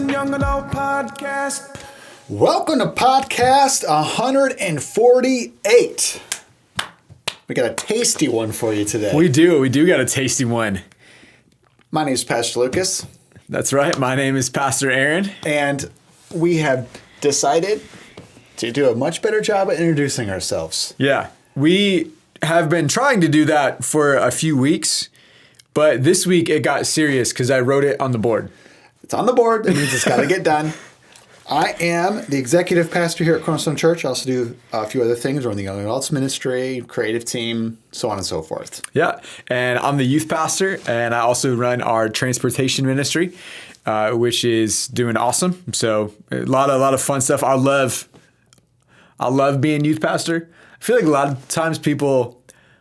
and Young Adult Podcast. Welcome to podcast 148. We got a tasty one for you today. We do got a tasty one. My name is Pastor Lucas. That's right. My name is Pastor Aaron. And we have decided to do a much better job at introducing ourselves. Yeah. We have been trying to do that for a few weeks, but this week it got serious because I wrote it on the board. It's on the board. That means it's got to get done. I am the executive pastor here at Cornerstone Church. I also do a few other things. Run the Young Adults Ministry, creative team, so on and so forth. Yeah. And I'm the youth pastor, and I also run our transportation ministry, which is doing awesome. So a lot of fun stuff. I love being youth pastor. I feel like a lot of times people,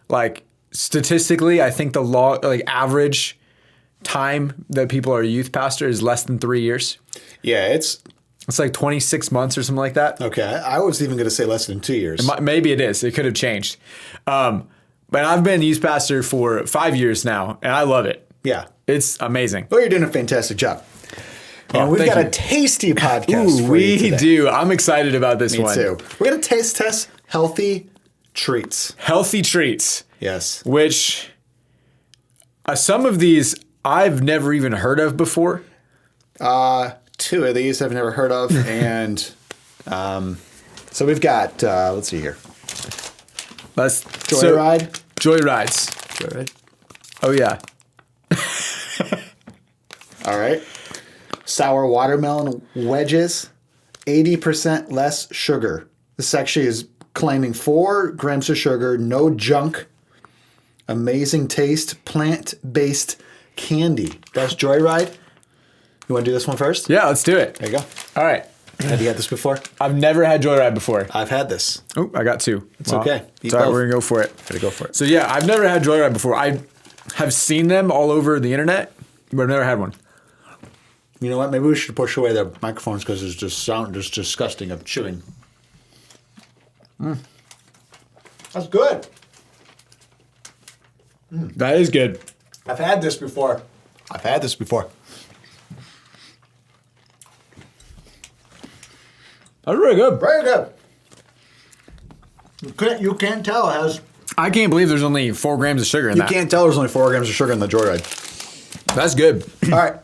like statistically, I think the average time that people are a youth pastor is less than 3 years. Yeah, it's like 26 months or something like that. okay. I was even going to say less than 2 years. Maybe it is. It could have changed. But I've been youth pastor for 5 years now, and I love it. Yeah. It's amazing. Well, you're doing a fantastic job. And we've got a tasty podcast for you today. We do. I'm excited about this one. Me too. We're going to taste test healthy treats. Healthy treats. Yes. Which some of these I've never even heard of before. Two of these I've never heard of. And so we've got, let's see here. Joyride. Joyrides. Joyride. Oh, yeah. All right. Sour watermelon wedges, 80% less sugar. This actually is claiming 4 grams of sugar, no junk, amazing taste, plant-based candy. That's Joyride. You want to do this one first? Yeah, let's do it. There you go. All right. Have you had this before? I've never had Joyride before. I've had this. Oh, I got 2. It's okay. It's all right. We're going to go for it. Gotta go for it. So, yeah, I've never had Joyride before. I have seen them all over the internet, but I've never had one. You know what? Maybe we should push away the microphones because it's just sound just disgusting of chewing. That's good. That is good. I've had this before. That's really good. Very good. You can't tell it has. I can't believe there's only 4 grams of sugar in You that. can't tell there's only 4 grams of sugar in the Joyride. That's good. All right.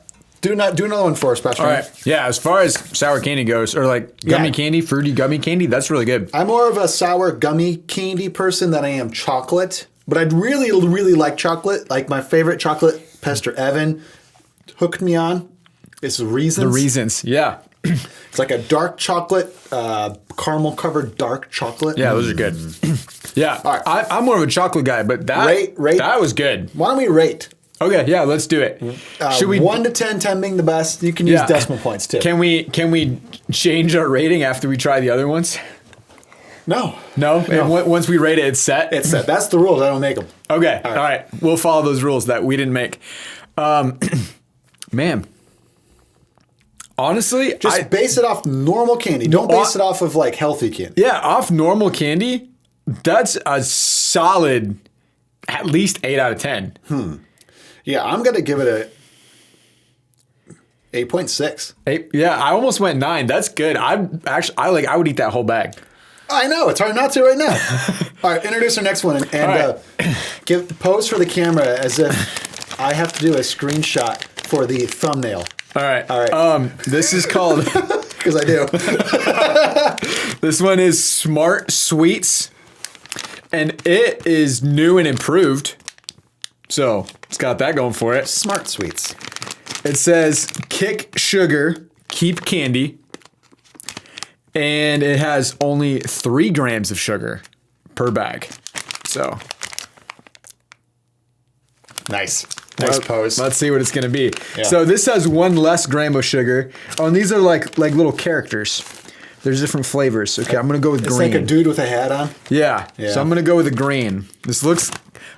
Do another one for us, Pastor. All right. Yeah, as far as sour candy goes, or like gummy candy, fruity gummy candy, that's really good. I'm more of a sour gummy candy person than I am chocolate. But I'd really, really like chocolate. Like my favorite chocolate, Pastor Evan hooked me on. It's Reasons. The Reasons, yeah. It's like a dark chocolate, caramel-covered dark chocolate. Yeah, those are good. Yeah, All right. I'm more of a chocolate guy, but that Rate. that was good. Why don't we rate? Okay, yeah, let's do it. Should we 1 to 10, 10 being the best? You can use decimal points too. Can we change our rating after we try the other ones? No. No? And once we rate it, it's set? It's set. That's the rules. I don't make them. Okay, all right. We'll follow those rules that we didn't make. Man. Honestly, Just base it off normal candy. Don't base it off of like healthy candy. Yeah, off normal candy, that's a solid at least 8 out of 10. Yeah, I'm going to give it a 8.6. 8, yeah, I almost went 9. That's good. I would eat that whole bag. I know. It's hard not to right now. All right, introduce our next one and pose for the camera as if I have to do a screenshot for the thumbnail. All right. This is called... Because I do. This one is Smart Sweets, and it is new and improved. So it's got that going for it. Smart Sweets. It says kick sugar, keep candy, and it has only 3 grams of sugar per bag. So Nice pose. Let's see what it's gonna be. Yeah. So this has 1 less gram of sugar. Oh, and these are like little characters. There's different flavors. Okay, I'm gonna go with green. It's like a dude with a hat on. Yeah. So I'm gonna go with the green. This looks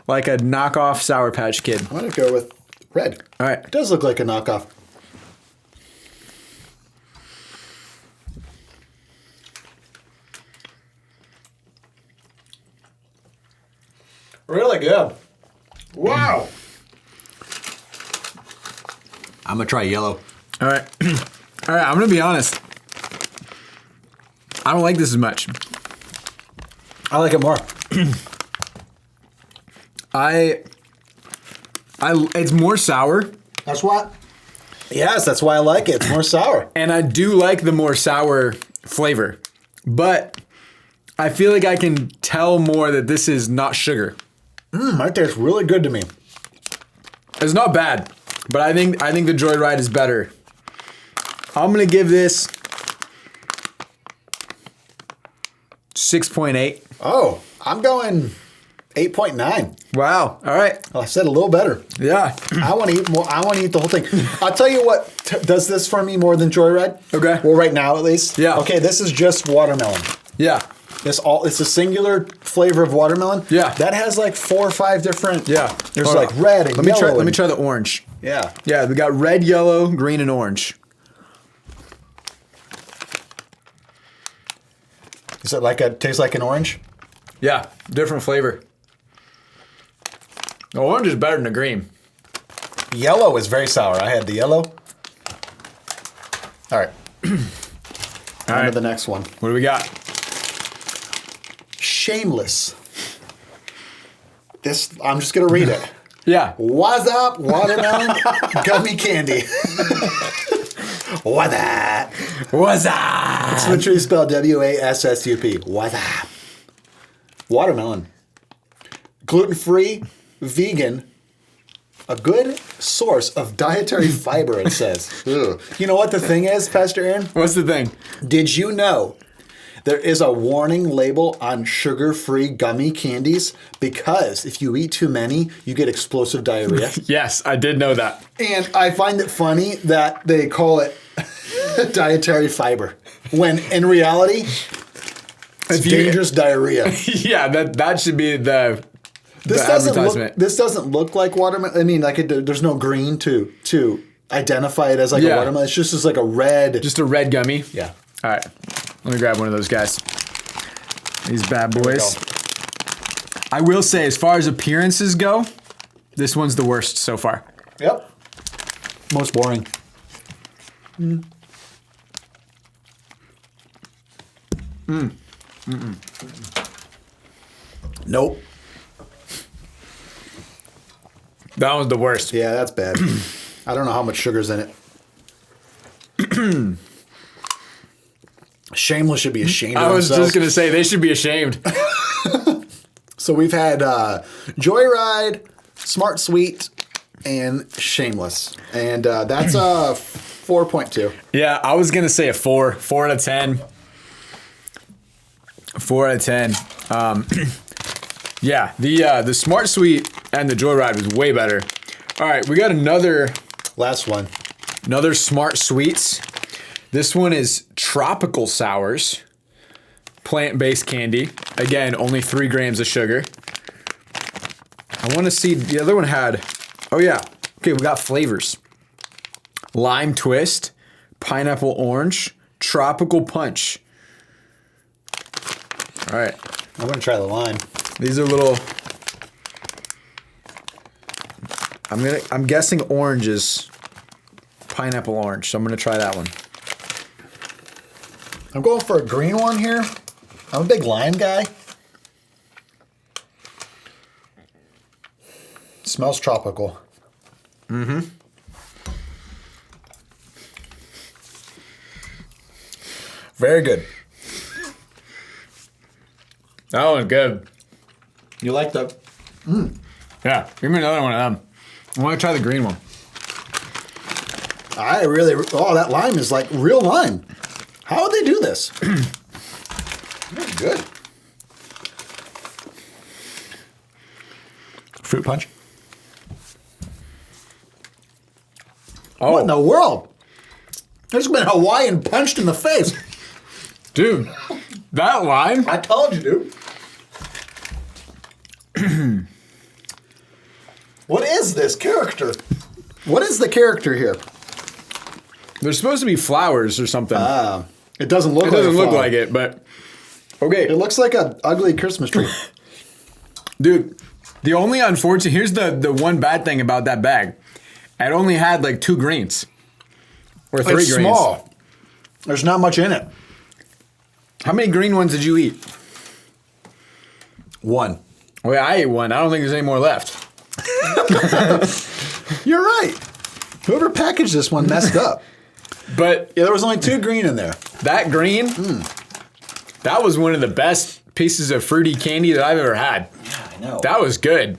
like a knockoff Sour Patch Kid. I'm gonna go with red. All right. It does look like a knockoff. Really good. Wow. I'm gonna try yellow. All right. All right, I'm gonna be honest. I don't like this as much. I like it more. It's more sour. That's what. Yes, that's why I like it. It's more sour. And I do like the more sour flavor, but I feel like I can tell more that this is not sugar. That tastes really good to me. It's not bad, but I think the Joyride is better. I'm gonna give this 6.8. Oh, I'm going 8.9. Wow. All right. I said a little better. Yeah. I want to eat more. I want to eat the whole thing. I'll tell you what does this for me more than Joyride. Okay. Well, right now at least. Yeah. Okay, this is just watermelon. Yeah. It's a singular flavor of watermelon. Yeah. That has like 4 or 5 different. Yeah. There's Hold like on. red and Let me yellow. Let me try the orange. Yeah. Yeah, we got red, yellow, green, and orange. Is it tastes like an orange? Yeah, different flavor. The orange is better than the green. Yellow is very sour. I had the yellow. All right. On to the next one. What do we got? Shameless. This, I'm just going to read it. Yeah. What's up, watermelon gummy candy? What's up? What's that? It's literally spelled WASSUP. What's up? Watermelon. Gluten-free, vegan, a good source of dietary fiber, it says. Ugh. You know what the thing is, Pastor Aaron? What's the thing? Did you know there is a warning label on sugar-free gummy candies because if you eat too many, you get explosive diarrhea? Yes, I did know that. And I find it funny that they call it dietary fiber when in reality, it's dangerous diarrhea. Yeah, that should be the This doesn't look like watermelon. I mean, there's no green to identify it as like a watermelon. It's just like a red. Just a red gummy. Yeah. All right, let me grab one of those guys. These bad boys. I will say, as far as appearances go, this one's the worst so far. Yep. Most boring. Nope. That one's the worst. Yeah, that's bad. I don't know how much sugar's in it. Shameless should be ashamed of I was themselves. just gonna say they should be ashamed. So we've had Joyride, Smart Sweet, and Shameless. And that's a 4.2. Yeah, I was gonna say a 4 out of 10. 4 out of 10. Yeah, the Smart Sweet and the Joyride was way better. All right, we got another Last one. Smart Sweets. This one is Tropical Sours, plant-based candy. Again, only 3 grams of sugar. I want to see, the other one had, oh yeah, okay, we got flavors. Lime Twist, Pineapple Orange, Tropical Punch. All right. I'm going to try the lime. These are little, I'm guessing orange is pineapple orange, so I'm gonna try that one. I'm going for a green one here. I'm a big lime guy. Smells tropical. Mm-hmm. Very good. That one's good. You like the... Yeah, give me another one of them. I want to try the green one. that lime is like real lime. How would they do this? Very good. Fruit punch. Oh, What in the world? I just been Hawaiian punched in the face. dude, that lime? I told you, dude. What is this character? What is the character here? There's supposed to be flowers or something. It doesn't look It like doesn't a look flower. like it, but okay. It looks like an ugly Christmas tree. Dude, the only unfortunate, here's the one bad thing about that bag. It only had like 2 greens. Or 3 It's greens. small. There's not much in it. How many green ones did you eat? One. Oh, yeah, I ate one. I don't think there's any more left. You're right. Whoever packaged this one messed up. But Yeah, there was only 2 green in there. that green, that was one of the best pieces of fruity candy that I've ever had. Yeah, I know. That was good.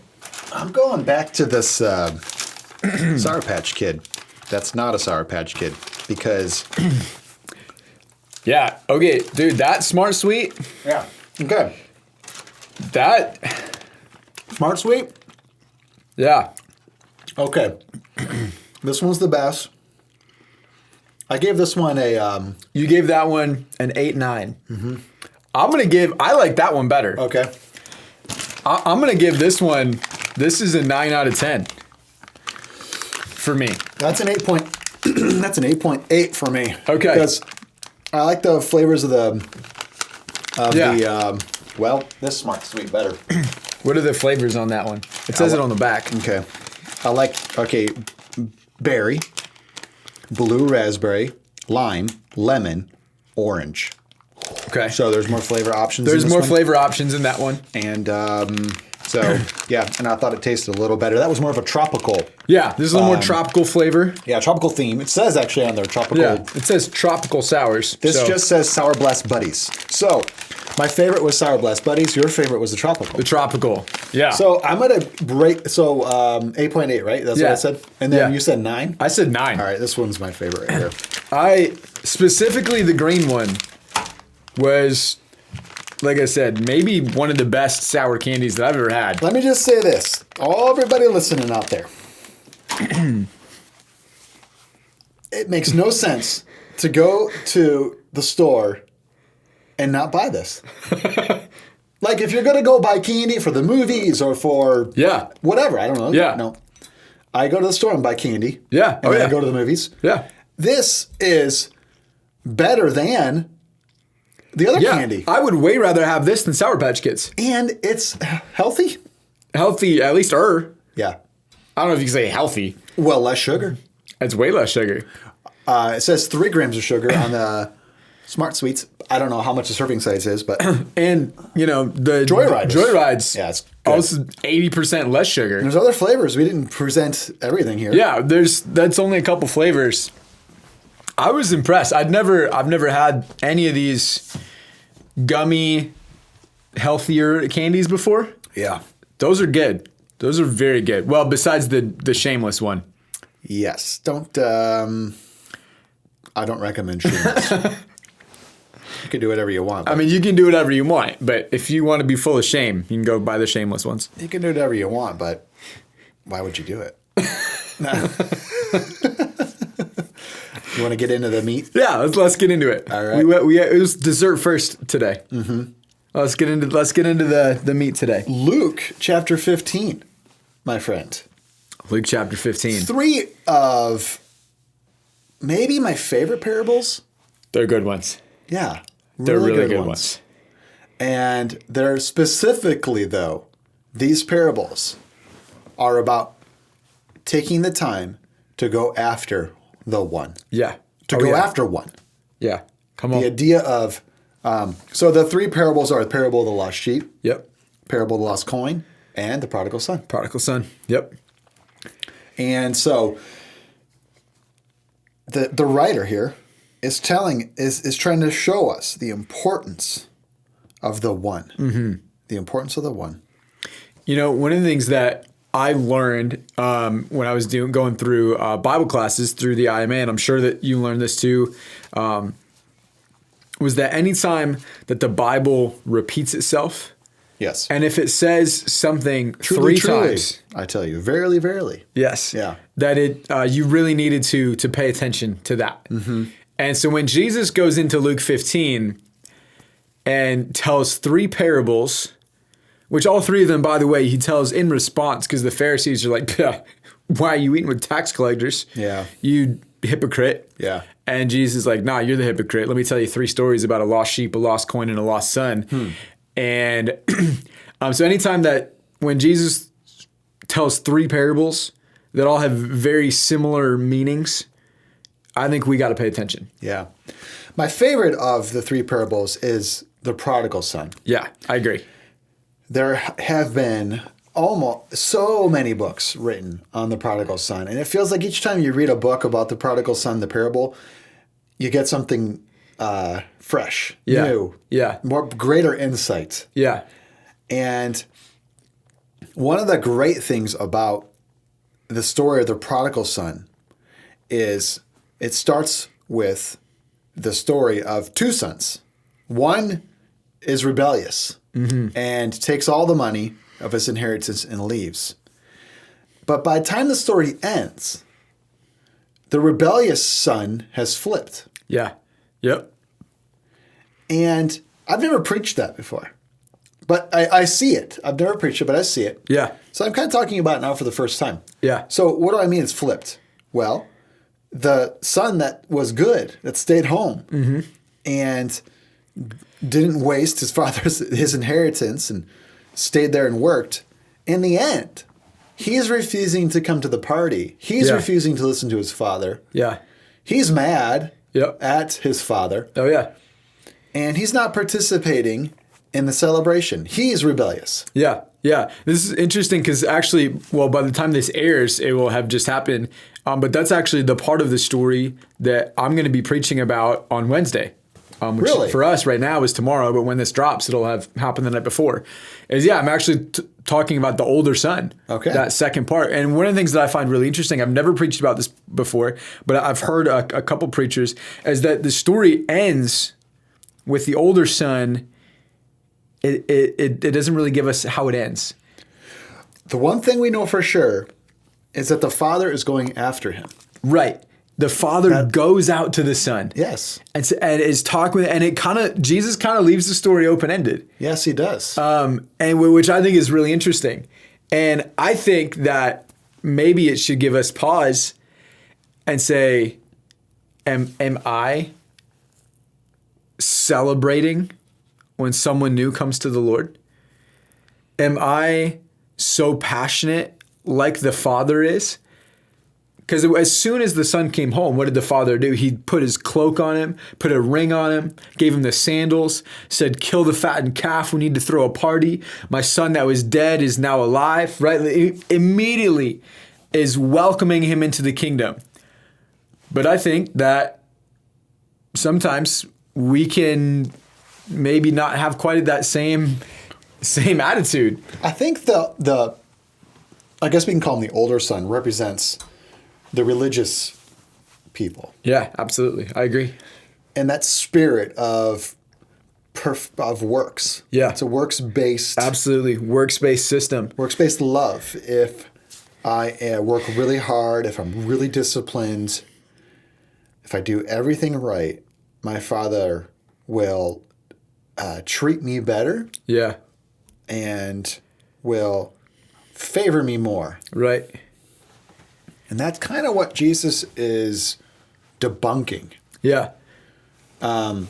I'm going back to this Sour Patch Kid. That's not a Sour Patch Kid because... Yeah. Okay, dude, that Smart Sweet, Yeah. Okay. that, Smart Sweet? yeah. Okay. This one's the best. I gave this one a... You gave that one an 8-9. I like that one better. Okay. I'm going to give this one, this is a 9 out of 10 for me. That's an 8 point... that's an 8.8 for me. Okay. Because I like the flavors of the... Yeah. Well, this Smart Sweet better. What are the flavors on that one? It says it on the back. Okay. I like... Okay. Berry. Blue raspberry. Lime. Lemon. Orange. Okay. So there's more flavor options. There's in this more one. flavor options in that one. And so, yeah. And I thought it tasted a little better. That was more of a tropical... Yeah, this is a little more tropical flavor. Yeah, tropical theme. It says actually on there tropical... Yeah, it says tropical sours. This so just says Sour Blast Buddies. So, my favorite was Sour Blast Buddies. Your favorite was the tropical. the tropical. Yeah. So, I'm going to break... So, 8.8, right? That's what Yeah. I said? And then Yeah. you said 9? I said 9. All right, this one's my favorite right here. I specifically the green one was, like I said, maybe one of the best sour candies that I've ever had. Let me just say this. All everybody listening out there. It makes no sense to go to the store and not buy this. Like if you're going to go buy candy for the movies or for Yeah. whatever, I don't know. Yeah. No. I go to the store and buy candy. Yeah. And Oh, then yeah. I go to the movies. Yeah. This is better than the other Yeah. candy. I would way rather have this than Sour Patch Kids. And it's healthy. Healthy, at least Yeah. I don't know if you can say healthy. Well, less sugar. It's way less sugar. It says 3 grams of sugar on the Smart Sweets. I don't know how much the serving size is, but And, you know, the Joyrides. Yeah, it's good. also 80% less sugar. there's other flavors. We didn't present everything here. Yeah, that's only a couple flavors. I was impressed. I've never had any of these gummy, healthier candies before. Yeah. Those are good. Those are very good. Well, besides the shameless one. Yes. Don't. I don't recommend shameless. You can do whatever you want. I mean, you can do whatever you want, but if you want to be full of shame, you can go buy the shameless ones. You can do whatever you want, but why would you do it? You want to get into the meat? Yeah, let's get into it. All right. It was dessert first today. Mm-hmm. Let's get into the meat today. Luke chapter 15, my friend. Luke chapter 15. 3 of maybe my favorite parables. They're good ones. Yeah. They're really good ones. And they're specifically, though, these parables are about taking the time to go after the one. Yeah. To go after one. Yeah. Come on. The idea of, so the 3 parables are the parable of the lost sheep, Yep. parable of the lost coin, and the prodigal son. Prodigal son. Yep. And so the writer here is trying to show us the importance of the one. Mm-hmm. The importance of the one. You know, one of the things that I learned when I was going through Bible classes through the IMA, and I'm sure that you learned this too, was that anytime that the Bible repeats itself, Yes. and if it says something Truly, three truly, times, I tell you, verily, verily. yes, Yeah. that you really needed to pay attention to that. Mm-hmm. And so when Jesus goes into Luke 15 and tells 3 parables, which all 3 of them, by the way, he tells in response because the Pharisees are like, why are you eating with tax collectors? Yeah. You hypocrite. Yeah. And Jesus is like, nah, you're the hypocrite. Let me tell you 3 stories about a lost sheep, a lost coin, and a lost son. And so anytime that when Jesus tells 3 parables that all have very similar meanings, I think we got to pay attention. Yeah. My favorite of the three parables is the prodigal son. Yeah, I agree. There have been almost so many books written on the prodigal son. And it feels like each time you read a book about the prodigal son, the parable, you get something fresh, new, more greater insight. Yeah. And one of the great things about the story of the prodigal son is it starts with the story of two sons. One is rebellious and takes all the money of his inheritance and leaves. But by the time the story ends, the rebellious son has flipped. Yeah. Yep. And I've never preached that before. But I see it. I've never preached it, but I see it. Yeah. So I'm kind of talking about it now for the first time. Yeah. So what do I mean it's flipped? Well, the son that was good, that stayed home and didn't waste his inheritance and stayed there and worked, in the end, he's refusing to come to the party. He's refusing to listen to his father. Yeah. He's mad at his father. Oh, yeah. And he's not participating in the celebration. He's rebellious. Yeah. Yeah. This is interesting because actually, well, by the time this airs, it will have just happened. But that's actually the part of the story that I'm going to be preaching about on Wednesday. Which really? For us right now is tomorrow, but when this drops, it'll have happened the night before. I'm actually talking about the older son. Okay. That second part. And one of the things that I find really interesting, I've never preached about this before, but I've heard a couple preachers, is that the story ends with the older son. It doesn't really give us how it ends. The one thing we know for sure is that the father is going after him. Right. The father goes out to the son. Yes. And is talking with, and Jesus kind of leaves the story open-ended. Yes, he does. And which I think is really interesting. And I think that maybe it should give us pause and say, am I celebrating when someone new comes to the Lord? Am I so passionate like the father is? Because as soon as the son came home, what did the father do? He put his cloak on him, put a ring on him, gave him the sandals, said, kill the fattened calf. We need to throw a party. My son that was dead is now alive, right? He immediately is welcoming him into the kingdom. But I think that sometimes we can maybe not have quite that same attitude. I think the I guess we can call him the older son, represents the religious people. Yeah, absolutely. I agree. And that spirit of works. Yeah. It's a works-based. Absolutely. Works-based system. Works-based love. If I work really hard, if I'm really disciplined, if I do everything right, my father will treat me better. Yeah. And will favor me more. Right. And that's kind of what Jesus is debunking. Yeah. And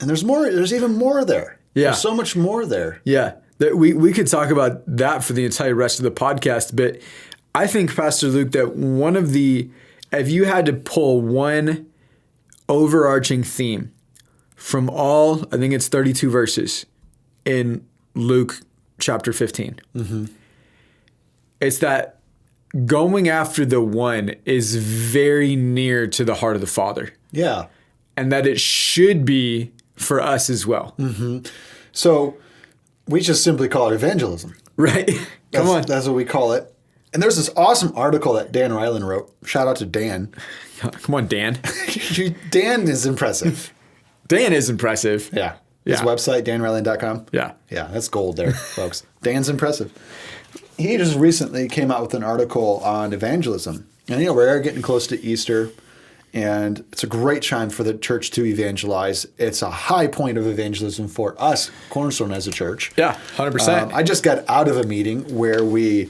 there's more. There's even more there. Yeah. There's so much more there. Yeah. We could talk about that for the entire rest of the podcast, but I think, Pastor Luke, that if you had to pull one overarching theme from all, I think it's 32 verses in Luke chapter 15, it's that going after the one is very near to the heart of the Father. Yeah. And that it should be for us as well. So we just simply call it evangelism. Right. Come on. That's what we call it. And there's this awesome article that Dan Ryland wrote. Shout out to Dan. Come on, Dan. Dan is impressive. Dan is impressive. Yeah. His website, danryland.com. Yeah. Yeah, that's gold there, folks. Dan's impressive. He just recently came out with an article on evangelism. And, we're getting close to Easter, and it's a great time for the church to evangelize. It's a high point of evangelism for us, Cornerstone, as a church. Yeah, 100%. I just got out of a meeting where we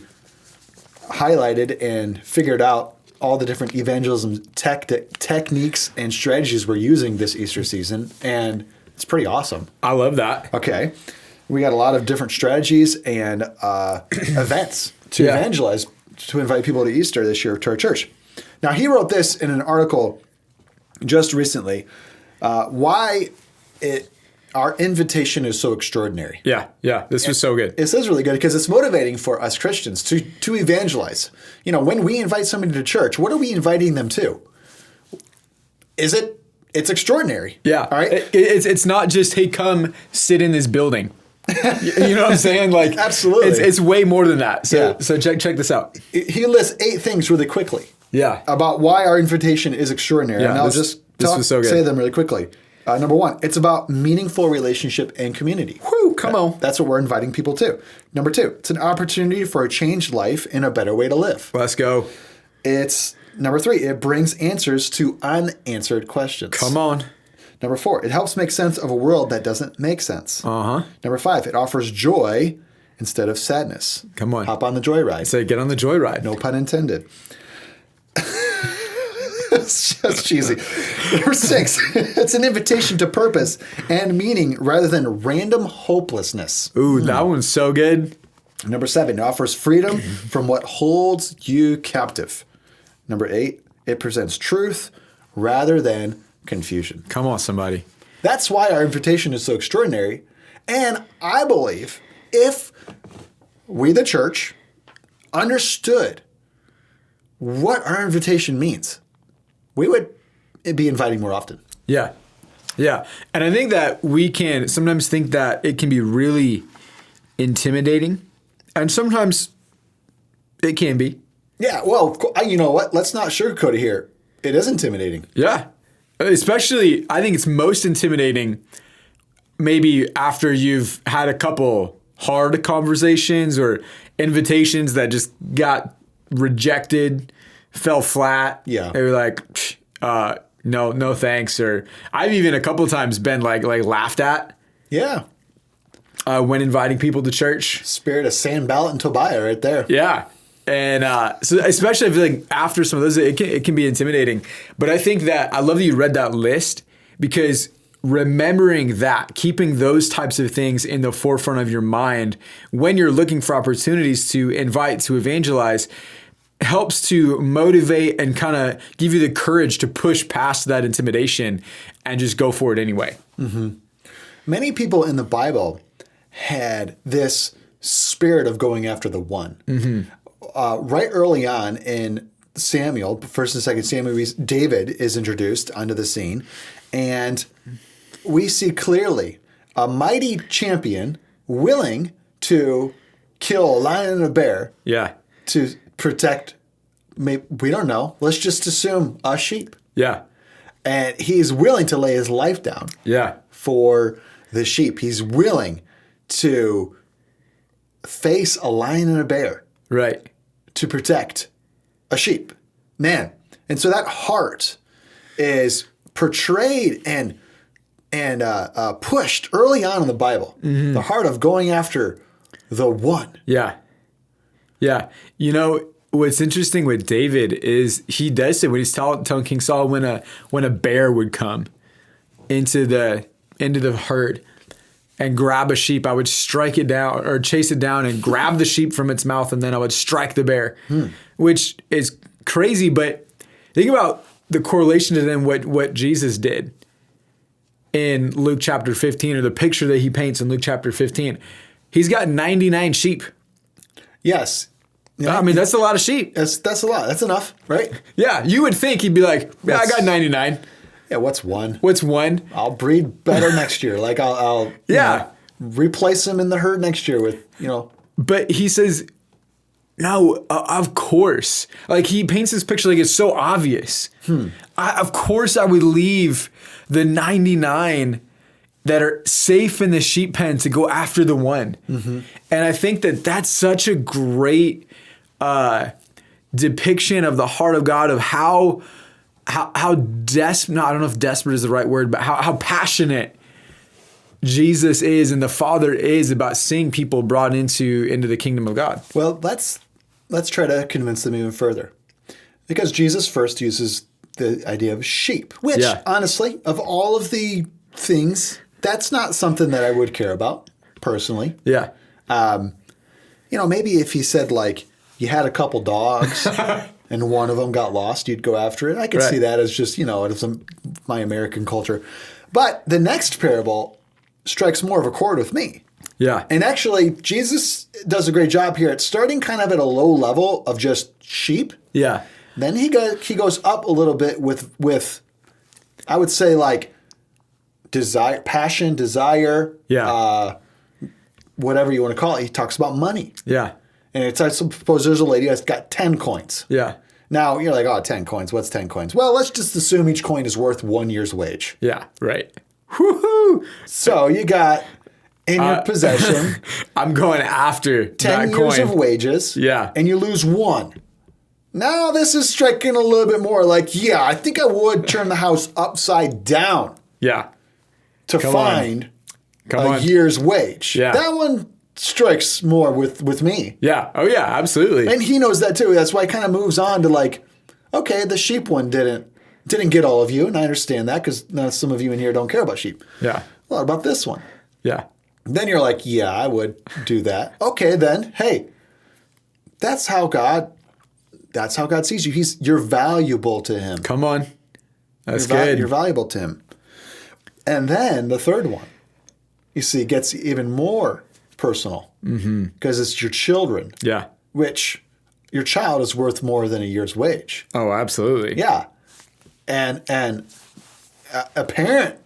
highlighted and figured out all the different evangelism techniques and strategies we're using this Easter season, and it's pretty awesome. I love that. Okay. We got a lot of different strategies and events to evangelize, to invite people to Easter this year to our church. Now, he wrote this in an article just recently, why our invitation is so extraordinary. Yeah. This was so good. It says really good because it's motivating for us Christians to evangelize. You know, when we invite somebody to church, what are we inviting them to? It's extraordinary. Yeah. All right. It's not just, hey, come sit in this building. You know what I'm saying? Like, absolutely. It's way more than that. So, Yeah. so check this out. He lists 8 things really quickly. Yeah. About why our invitation is extraordinary. Yeah, and I'll this just was so good. say them really quickly. Number 1, it's about meaningful relationship and community. Whew, come on. That's what we're inviting people to. Number 2, it's an opportunity for a changed life and a better way to live. Let's go. It's number 3, it brings answers to unanswered questions. Come on. Number 4, it helps make sense of a world that doesn't make sense. Uh-huh. Number 5, it offers joy instead of sadness. Come on. Hop on the joyride. Say, get on the joyride. No pun intended. It's just cheesy. Number 6, it's an invitation to purpose and meaning rather than random hopelessness. Ooh, that one's so good. Number 7, it offers freedom from what holds you captive. Number 8, it presents truth rather than confusion. Come on, somebody. That's why our invitation is so extraordinary. And I believe if we, the church, understood what our invitation means, we would be inviting more often. Yeah. Yeah. And I think that we can sometimes think that it can be really intimidating. And sometimes it can be. Yeah, well, you know what? Let's not sugarcoat it here. It is intimidating. Yeah. Especially, I think it's most intimidating maybe after you've had a couple hard conversations or invitations that just got rejected, fell flat. Yeah. They were like, no thanks. Or I've even a couple of times been like laughed at. Yeah. When inviting people to church. Spirit of Sanballat and Tobiah right there. Yeah. And so especially I feel like after some of those, it can be intimidating. But I think that I love that you read that list because remembering that, keeping those types of things in the forefront of your mind when you're looking for opportunities to invite, to evangelize, helps to motivate and kind of give you the courage to push past that intimidation and just go for it anyway. Mm-hmm. Many people in the Bible had this spirit of going after the one. Mm-hmm. Right early on in Samuel, 1st and 2nd Samuel, David is introduced onto the scene, and we see clearly a mighty champion willing to kill a lion and a bear. Yeah. To protect, we don't know, let's just assume a sheep. Yeah. And he's willing to lay his life down. Yeah. For the sheep. He's willing to face a lion and a bear. Right. To protect a sheep. Man. And so that heart is portrayed and pushed early on in the Bible. Mm-hmm. The heart of going after the one. Yeah. Yeah. You know, what's interesting with David is he does it when he's telling King Saul when a bear would come into the herd and grab a sheep, I would strike it down or chase it down and grab the sheep from its mouth, and then I would strike the bear, which is crazy. But think about the correlation to then what Jesus did in Luke chapter 15, or the picture that he paints in Luke chapter 15. He's got 99 sheep. Yes. Yeah. I mean, that's a lot of sheep. That's a lot. That's enough, right? Yeah. You would think he'd be like, yeah, I got 99. Yeah, what's one? What's one? I'll breed better next year. Like I'll replace him in the herd next year with, But he says, no, of course. Like he paints this picture like it's so obvious. Of course I would leave the 99 that are safe in the sheep pen to go after the one. Mm-hmm. And I think that that's such a great depiction of the heart of God, of how desperate, no, I don't know if desperate is the right word, but how passionate Jesus is and the Father is about seeing people brought into the kingdom of God. Well, let's try to convince them even further. Because Jesus first uses the idea of sheep, which honestly, of all of the things, that's not something that I would care about personally. Yeah. Maybe if he said like you had a couple dogs and one of them got lost, you'd go after it. I could Right. see that as just, my American culture. But the next parable strikes more of a chord with me. Yeah. And actually, Jesus does a great job here at starting kind of at a low level of just sheep. Yeah. Then he goes up a little bit with I would say like desire, passion, desire, whatever you want to call it. He talks about money. Yeah. And I suppose there's a lady that's got 10 coins. Yeah. Now, you're like, 10 coins. What's 10 coins? Well, let's just assume each coin is worth 1 year's wage. Yeah. Right. Woohoo! So you got in your possession I'm going after 10 that years coin. of wages. Yeah. And you lose 1. Now this is striking a little bit more like, I think I would turn the house upside down Yeah. to Come find Come a on. year's wage. Yeah. That one strikes more with me. Yeah. Oh yeah, absolutely. And he knows that too. That's why he kind of moves on to like, okay, the sheep one didn't get all of you, and I understand that because some of you in here don't care about sheep. Yeah. What about this one? Yeah. Then you're like, I would do that. Okay, then, hey, that's how God sees you. You're valuable to him. Come on. That's You're good. You're valuable to him. And then the third one, you see, it gets even more personal because it's your children, Yeah. which your child is worth more than a year's wage. Oh, absolutely. Yeah. And a parent,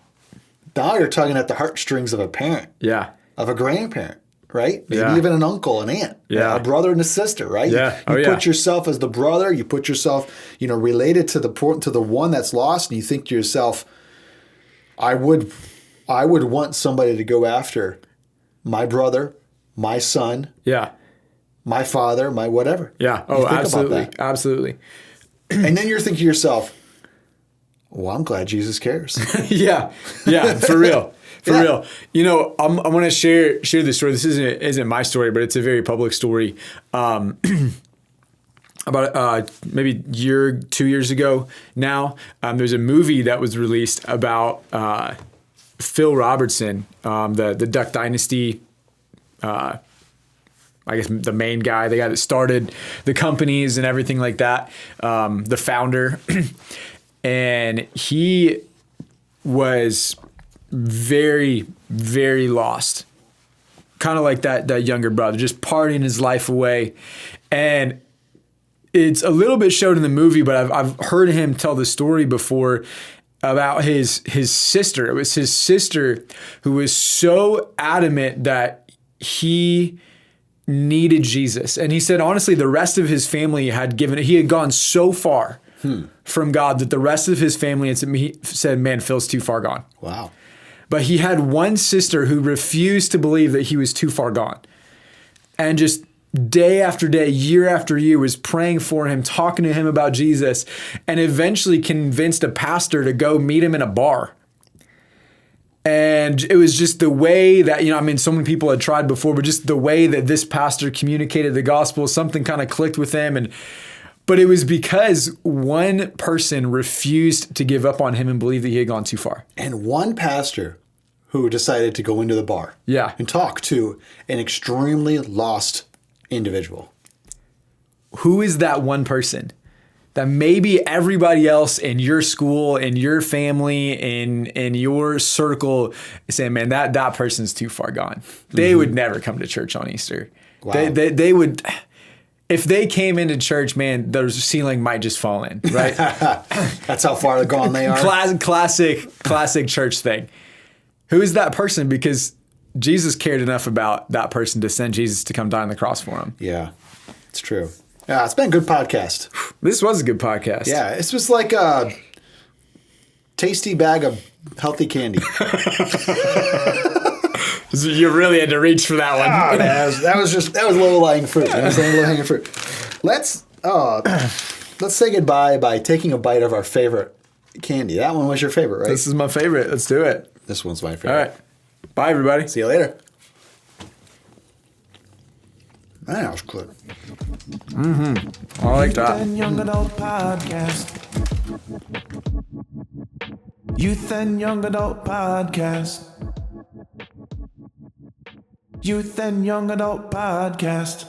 now you're tugging at the heartstrings of a parent, Yeah. of a grandparent, right? Maybe Yeah. even an uncle, an aunt, Yeah. a brother and a sister, right? Yeah. You put yourself as the brother, you put yourself, related to the one that's lost, and you think to yourself, I would want somebody to go after my brother, my son, Yeah. my father, my whatever. Yeah. You Oh, think absolutely. about that. Absolutely. And then you're thinking to yourself, well, I'm glad Jesus cares. Yeah. Yeah. For real. For Yeah. real. I want to share this story. This isn't my story, but it's a very public story. About maybe 2 years ago now, there's a movie that was released about Phil Robertson, the Duck Dynasty. I guess the main guy, the guy that started the companies and everything like that, the founder, and he was very, very lost, kind of like that younger brother, just partying his life away, and it's a little bit showed in the movie, but I've heard him tell the story before about his sister. It was his sister who was so adamant that he needed Jesus. And he said, honestly, the rest of his family he had gone so far from God that the rest of his family he said, man, Phil's too far gone. Wow. But he had one sister who refused to believe that he was too far gone. And just day after day, year after year, was praying for him, talking to him about Jesus, and eventually convinced a pastor to go meet him in a bar. And it was just the way that, so many people had tried before, but just the way that this pastor communicated the gospel, something kind of clicked with him. But it was because one person refused to give up on him and believe that he had gone too far. And one pastor who decided to go into the bar and talk to an extremely lost individual. Who is that one person that maybe everybody else in your school, in your family, in your circle is saying, man, that person's too far gone. They would never come to church on Easter. Wow. They would, if they came into church, man, their ceiling might just fall in, right? That's how far gone they are. Classic church thing. Who is that person? Because Jesus cared enough about that person to send Jesus to come die on the cross for him. Yeah, it's true. Yeah, it's been a good podcast. This was a good podcast. Yeah, this was like a tasty bag of healthy candy. You really had to reach for that one. Oh, man, that was low-lying fruit. That was low-hanging fruit. Let's say goodbye by taking a bite of our favorite candy. That one was your favorite, right? This is my favorite. Let's do it. This one's my favorite. All right. Bye, everybody. See you later. That was good. I like that. And Young Adult Podcast. Youth and Young Adult Podcast. Youth and Young Adult Podcast.